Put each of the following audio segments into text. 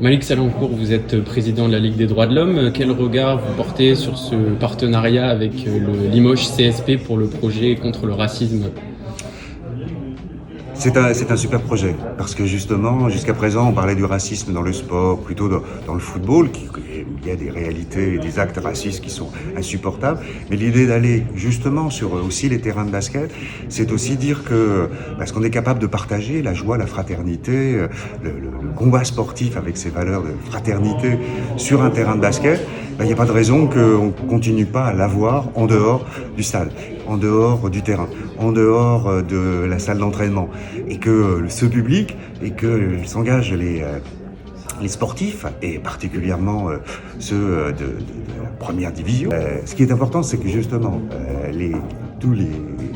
Malik Salancourt, vous êtes président de la Ligue des droits de l'homme. Quel regard vous portez sur ce partenariat avec le Limoges CSP pour le projet contre le racisme? C'est un super projet, parce que justement, jusqu'à présent, on parlait du racisme dans le sport, plutôt dans le football, il y a des réalités et des actes racistes qui sont insupportables. Mais l'idée d'aller justement sur aussi les terrains de basket, c'est aussi dire que, parce qu'on est capable de partager la joie, la fraternité, le combat sportif avec ses valeurs de fraternité sur un terrain de basket, il n'y a pas de raison qu'on ne continue pas à l'avoir en dehors du stade, en dehors du terrain, en dehors de la salle d'entraînement. Et que ce public, et que s'engagent les sportifs, et particulièrement ceux de la première division. Ce qui est important, c'est que justement, tous les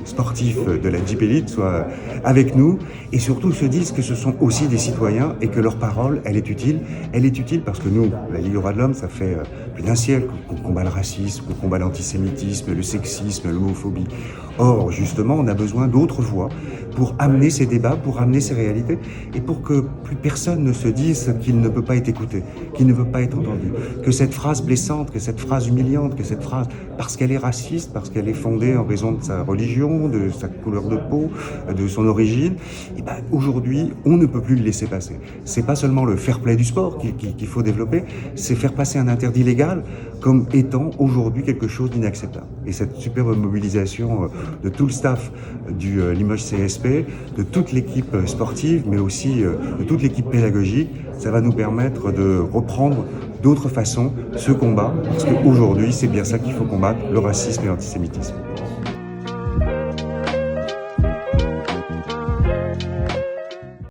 sportifs de la Jeep Elite soient avec nous et surtout se disent que ce sont aussi des citoyens et que leur parole, elle est utile. Elle est utile parce que nous, la Ligue des droits de l'homme, ça fait plus d'un siècle qu'on combat le racisme, qu'on combat l'antisémitisme, le sexisme, l'homophobie. Or, justement, on a besoin d'autres voix pour amener ces débats, pour amener ces réalités et pour que plus personne ne se dise qu'il ne peut pas être écouté, qu'il ne peut pas être entendu, que cette phrase blessante, que cette phrase humiliante, que cette phrase, parce qu'elle est raciste, parce qu'elle est fondée en raison de sa religion, de sa couleur de peau, de son origine, et ben aujourd'hui, on ne peut plus le laisser passer. C'est pas seulement le fair play du sport qu'il faut développer, c'est faire passer un interdit légal comme étant aujourd'hui quelque chose d'inacceptable. Et cette superbe mobilisation de tout le staff du Limoges CSP, de toute l'équipe sportive, mais aussi de toute l'équipe pédagogique, ça va nous permettre de reprendre d'autres façons ce combat, parce qu'aujourd'hui, c'est bien ça qu'il faut combattre, le racisme et l'antisémitisme.